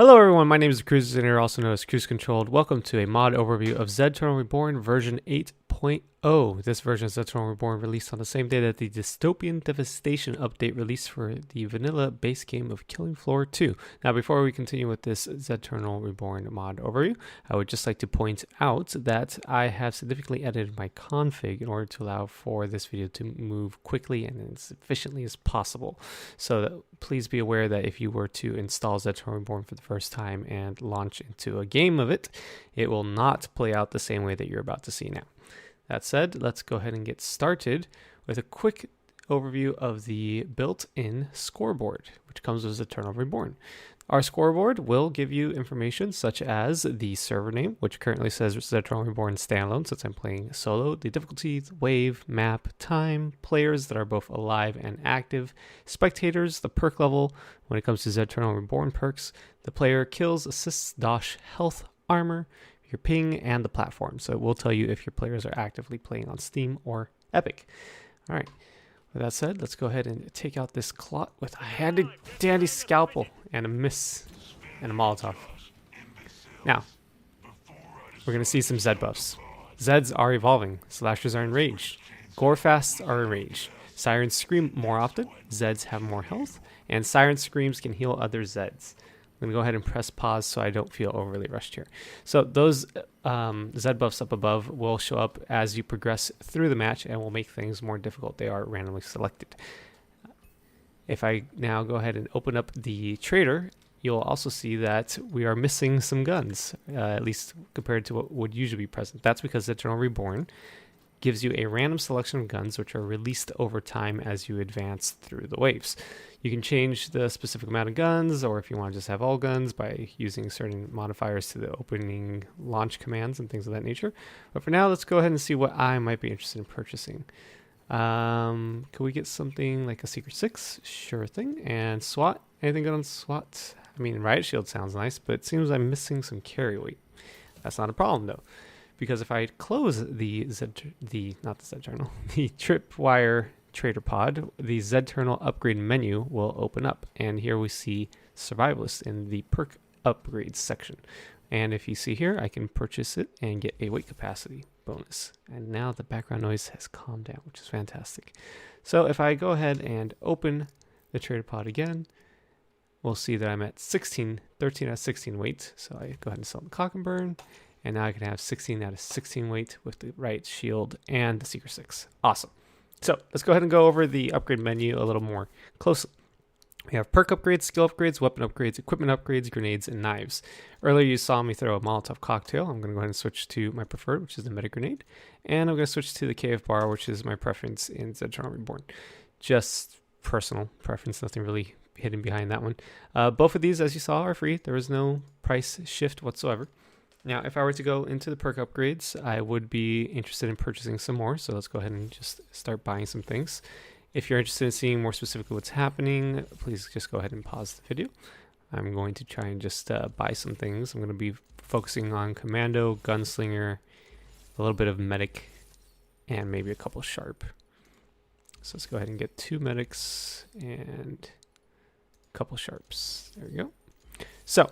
Hello everyone, my name is Cruise Designer, also known as Cruise Controlled. Welcome to a mod overview of Zedternal Reborn version 8.0. This version of Zedternal Reborn released on the same day that the Dystopian Devastation update released for the vanilla base game of Killing Floor 2. Now before we continue with this Zedternal Reborn mod overview, I would just like to point out that I have significantly edited my config in order to allow for this video to move quickly and as efficiently as possible. So please be aware that if you were to install Zedternal Reborn for the first time and launch into a game of it, it will not play out the same way that you're about to see now. That said, let's go ahead and get started with a quick overview of the built-in scoreboard, which comes with Zedternal Reborn. Our scoreboard will give you information such as the server name, which currently says Zedternal Reborn standalone since I'm playing solo, the difficulty, wave, map, time, players that are both alive and active, spectators, the perk level when it comes to Zedternal Reborn perks, the player kills, assists, dosh, health, armor, your ping, and the platform. So it will tell you if your players are actively playing on Steam or Epic. All right. With that said, let's go ahead and take out this clot with a handy dandy scalpel and a miss and a Molotov. Now, we're going to see some ZED buffs. Zeds are evolving. Slashers are enraged. Gorefasts are enraged. Sirens scream more often. Zeds have more health. And siren screams can heal other Zeds. I'm going to go ahead and press pause so I don't feel overly rushed here. So those ZED buffs up above will show up as you progress through the match and will make things more difficult. They are randomly selected. If I now go ahead and open up the trader, you'll also see that we are missing some guns, at least compared to what would usually be present. That's because Zedternal Reborn gives you a random selection of guns which are released over time as you advance through the waves. You can change the specific amount of guns, or if you want to just have all guns, by using certain modifiers to the opening launch commands and things of that nature. But for now, let's go ahead and see what I might be interested in purchasing. Can we get something like a Secret 6? Sure thing. And SWAT? Anything good on SWAT? I mean, Riot Shield sounds nice, but it seems I'm missing some carry weight. That's not a problem, though, because if I close the Tripwire Trader Pod, the Zedternal upgrade menu will open up, and here we see Survivalist in the perk upgrades section. And if you see here, I can purchase it and get a weight capacity bonus. And now the background noise has calmed down, which is fantastic. So if I go ahead and open the Trader Pod again, we'll see that I'm at 13 out of 16 weight. So I go ahead and sell the Cock and Burn, and now I can have 16 out of 16 weight with the Riot Shield and the Secret 6. Awesome. So let's go ahead and go over the upgrade menu a little more closely. We have perk upgrades, skill upgrades, weapon upgrades, equipment upgrades, grenades, and knives. Earlier you saw me throw a Molotov cocktail. I'm going to go ahead and switch to my preferred, which is the medic grenade. And I'm going to switch to the KF bar, which is my preference in Zedternal Reborn. Just personal preference, nothing really hidden behind that one. Both of these, as you saw, are free. There was no price shift whatsoever. Now, if I were to go into the perk upgrades, I would be interested in purchasing some more. So let's go ahead and just start buying some things. If you're interested in seeing more specifically what's happening, please just go ahead and pause the video. I'm going to try and just buy some things. I'm going to be focusing on Commando, Gunslinger, a little bit of Medic, and maybe a couple Sharp. So let's go ahead and get 2 Medics and a couple Sharps. There we go. So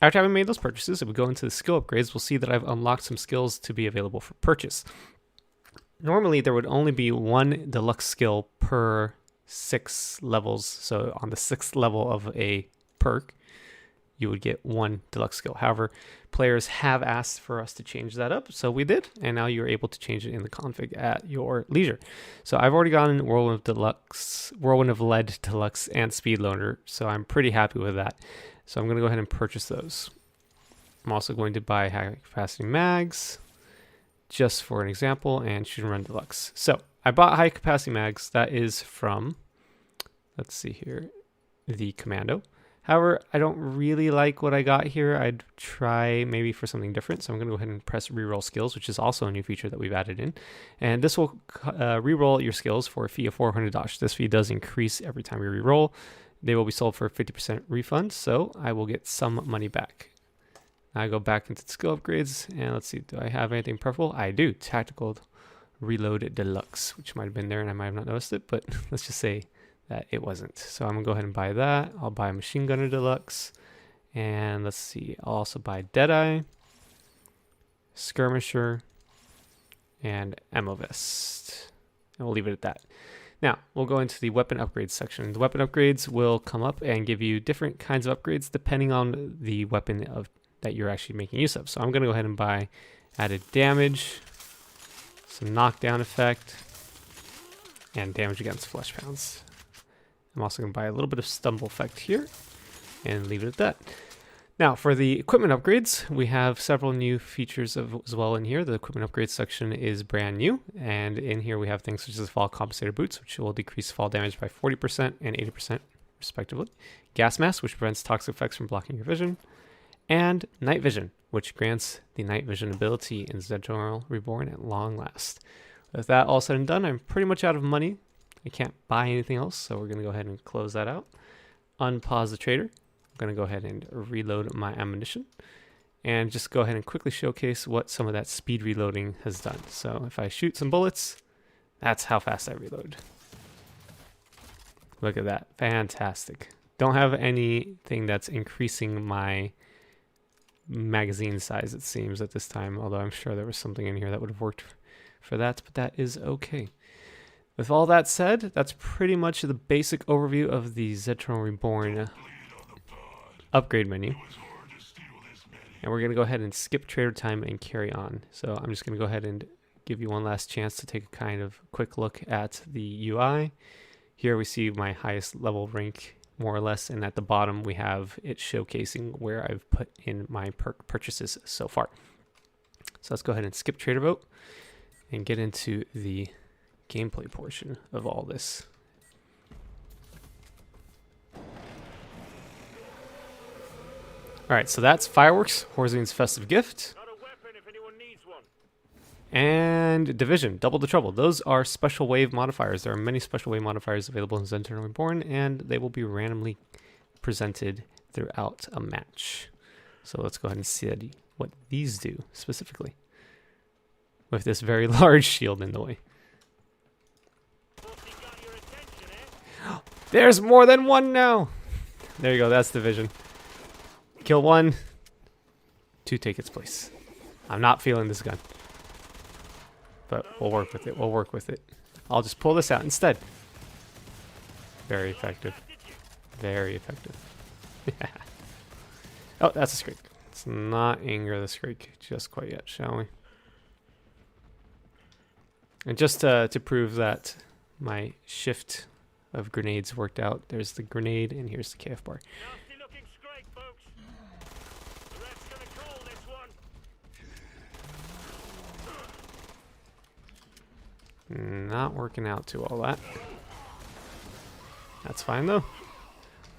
after having made those purchases, if we go into the skill upgrades, we'll see that I've unlocked some skills to be available for purchase. Normally, there would only be 1 deluxe skill per 6 levels. So on the 6th level of a perk, you would get 1 deluxe skill. However, players have asked for us to change that up, so we did, and now you're able to change it in the config at your leisure. So I've already gotten Whirlwind of Lead Deluxe, and Speed Loader, so I'm pretty happy with that. So I'm going to go ahead and purchase those. I'm also going to buy high capacity mags, just for an example, and Shoot and Run Deluxe. So I bought high capacity mags. That is from, let's see here, the Commando. However, I don't really like what I got here. I'd try maybe for something different. So I'm going to go ahead and press reroll skills, which is also a new feature that we've added in. And this will reroll your skills for a fee of 400 dosh. This fee does increase every time you reroll. They will be sold for a 50% refund, so I will get some money back. Now I go back into the skill upgrades, and let's see, do I have anything preferable? I do. Tactical Reload Deluxe, which might have been there and I might have not noticed it, but let's just say that it wasn't. So I'm going to go ahead and buy that. I'll buy Machine Gunner Deluxe, And let's see, I'll also buy Deadeye, Skirmisher, and Ammo Vest. And we'll leave it at that. Now, we'll go into the weapon upgrades section. The weapon upgrades will come up and give you different kinds of upgrades depending on the weapon that you're actually making use of. So I'm going to go ahead and buy added damage, some knockdown effect, and damage against flesh pounds. I'm also going to buy a little bit of stumble effect here and leave it at that. Now, for the equipment upgrades, we have several new features as well in here. The equipment upgrades section is brand new, and in here we have things such as fall compensator boots, which will decrease fall damage by 40% and 80% respectively. Gas mask, which prevents toxic effects from blocking your vision. And night vision, which grants the night vision ability in Zedternal Reborn at long last. With that all said and done, I'm pretty much out of money. I can't buy anything else, so we're going to go ahead and close that out. Unpause the trader. I'm going to go ahead and reload my ammunition and just go ahead and quickly showcase what some of that speed reloading has done. So if I shoot some bullets, that's how fast I reload. Look at that. Fantastic. Don't have anything that's increasing my magazine size, it seems, at this time, although I'm sure there was something in here that would have worked for that, but that is okay. With all that said, that's pretty much the basic overview of the Zedternal Reborn upgrade menu. And we're going to go ahead and skip trader time and carry on. So I'm just going to go ahead and give you one last chance to take a kind of quick look at the UI. Here we see my highest level rank, more or less, and at the bottom we have it showcasing where I've put in my perk purchases so far. So let's go ahead and skip trader vote and get into the gameplay portion of all this. Alright, so that's Fireworks, Horzine's Festive Gift, and Division, Double the Trouble. Those are special wave modifiers. There are many special wave modifiers available in Zedternal Reborn, and they will be randomly presented throughout a match. So let's go ahead and see what these do specifically, with this very large shield in the way. There's more than one now! There you go, that's Division. Kill one, two take its place. I'm not feeling this gun, but we'll work with it. We'll work with it. I'll just pull this out instead. Very effective. Very effective. Yeah. Oh, that's a Scrake. Let's not anger the Scrake just quite yet, shall we? And just to prove that my shift of grenades worked out, there's the grenade and here's the KF bar. Not working out too all that. That's fine though.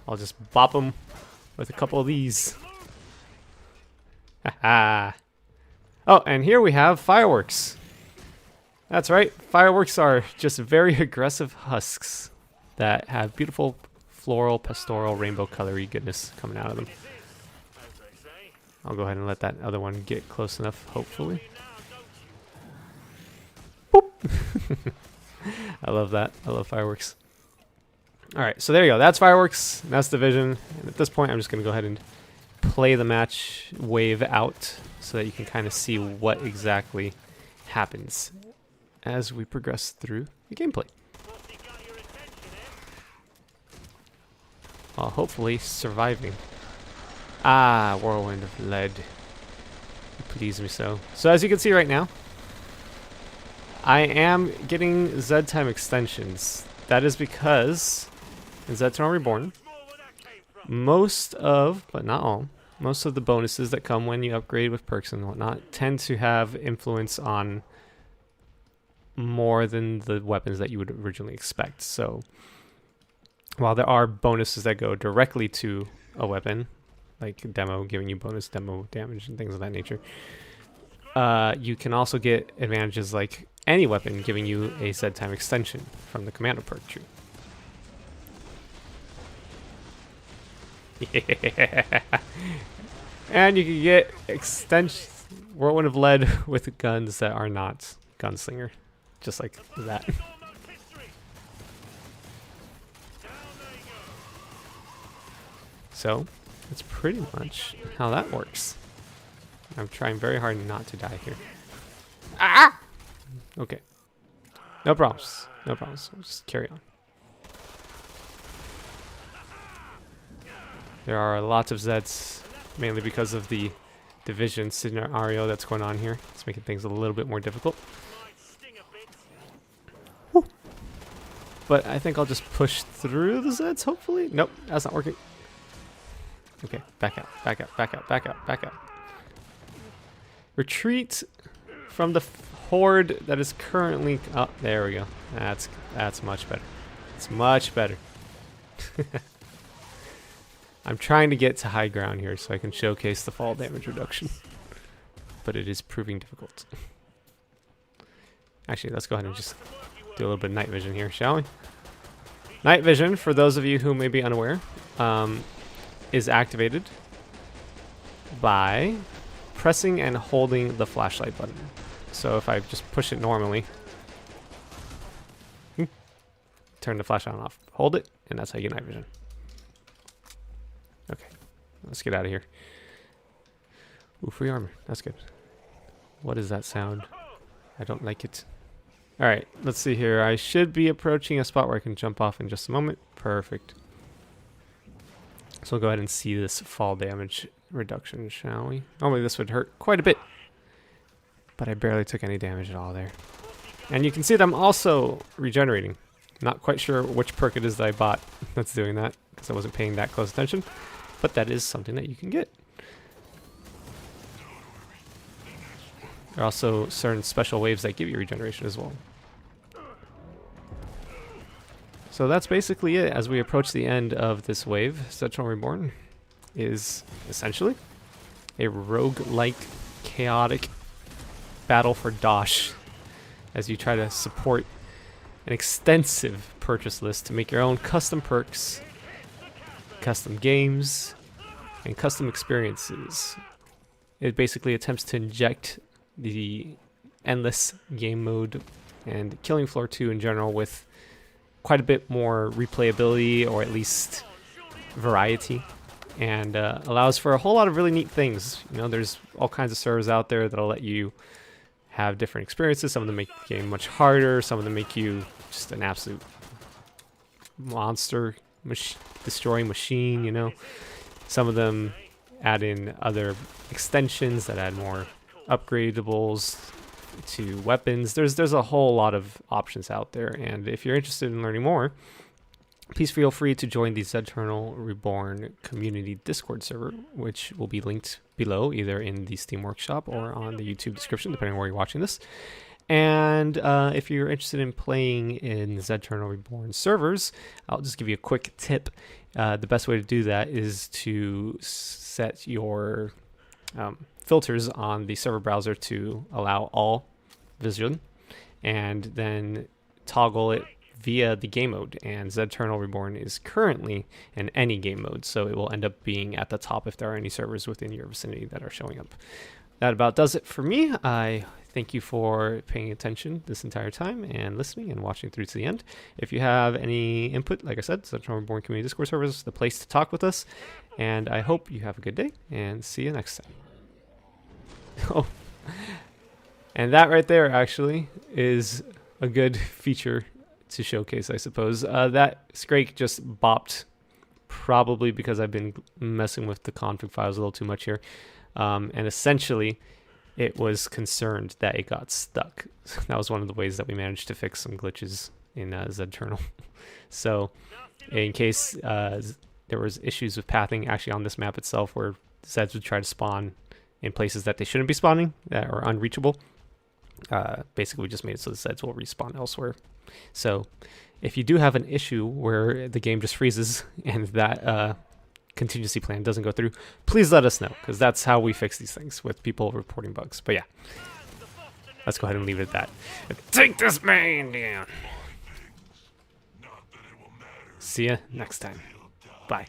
I'll just bop them with a couple of these. Haha. Oh, and here we have Fireworks. That's right. Fireworks are just very aggressive husks that have beautiful floral, pastoral, rainbow colory goodness coming out of them. I'll go ahead and let that other one get close enough, hopefully. Boop. I love that. I love Fireworks. Alright, so there you go. That's Fireworks. That's Division. And at this point, I'm just going to go ahead and play the match wave out so that you can kind of see what exactly happens as we progress through the gameplay. While hopefully surviving. Ah, Whirlwind of Lead. Please me so. So as you can see right now, I am getting Z time extensions. That is because in Zedternal Reborn, most of, but not all, most of the bonuses that come when you upgrade with perks and whatnot tend to have influence on more than the weapons that you would originally expect. So while there are bonuses that go directly to a weapon, like demo giving you bonus demo damage and things of that nature, you can also get advantages like any weapon giving you a Z time extension from the commando perk tree. Yeah. And you can get extensions, Whirlwind of Lead with guns that are not Gunslinger, just like that. So That's pretty much how that works. I'm trying very hard not to die here. Ah! Okay. No problems. No problems. We'll just carry on. There are lots of Zeds, mainly because of the division scenario that's going on here. It's making things a little bit more difficult. Whew. But I think I'll just push through the Zeds, hopefully. Nope, that's not working. Okay, back out, back out, back out, back out, back out. Retreat from the horde that is currently... Oh, there we go. That's much better. It's much better. I'm trying to get to high ground here so I can showcase the fall damage reduction. But it is proving difficult. Actually, let's go ahead and just do a little bit of night vision here, shall we? Night vision, for those of you who may be unaware, is activated by pressing and holding the flashlight button. So if I just push it normally, turn the flashlight on off, hold it, and that's how you get night vision. Okay, let's get out of here. Ooh, free armor. That's good. What is that sound? I don't like it. Alright, let's see here. I should be approaching a spot where I can jump off in just a moment. Perfect. So we'll go ahead and see this fall damage reduction, shall we? Normally this would hurt quite a bit, but I barely took any damage at all there. And you can see that I'm also regenerating. Not quite sure which perk it is that I bought that's doing that, because I wasn't paying that close attention. But that is something that you can get. There are also certain special waves that give you regeneration as well. So that's basically it. As we approach the end of this wave, Zedternal Reborn is essentially a rogue-like, chaotic battle for Dosh as you try to support an extensive purchase list to make your own custom perks, custom games, and custom experiences. It basically attempts to inject the endless game mode and Killing Floor 2 in general with quite a bit more replayability, or at least variety, and allows for a whole lot of really neat things. You know, there's all kinds of servers out there that'll let you have different experiences. Some of them make the game much harder, some of them make you just an absolute monster destroying machine, you know. Some of them add in other extensions that add more upgradables to weapons. There's a whole lot of options out there, and if you're interested in learning more, please feel free to join the Zedternal Reborn community Discord server, which will be linked below, either in the Steam Workshop or on the YouTube description, depending on where you're watching this. And if you're interested in playing in Zedternal Reborn servers, I'll just give you a quick tip. The best way to do that is to set your filters on the server browser to allow all vision, and then toggle it via the game mode. And Zedternal Reborn is currently in any game mode, so it will end up being at the top if there are any servers within your vicinity that are showing up. That about does it for me. I thank you for paying attention this entire time and listening and watching through to the end. If you have any input, like I said, Zedternal Reborn community Discord server is the place to talk with us. And I hope you have a good day, and see you next time. Oh, and that right there actually is a good feature to showcase, I suppose. That Scrake just bopped, probably because I've been messing with the config files a little too much here. And essentially, it was concerned that it got stuck. That was one of the ways that we managed to fix some glitches in Zedternal. So, in case there was issues with pathing actually on this map itself, where Zeds would try to spawn in places that they shouldn't be spawning, that are unreachable, basically we just made it so the Zeds will respawn elsewhere. So, if you do have an issue where the game just freezes and that contingency plan doesn't go through, please let us know, because that's how we fix these things, with people reporting bugs. But yeah, let's go ahead and leave it at that. Take this man down. See ya next time. Bye.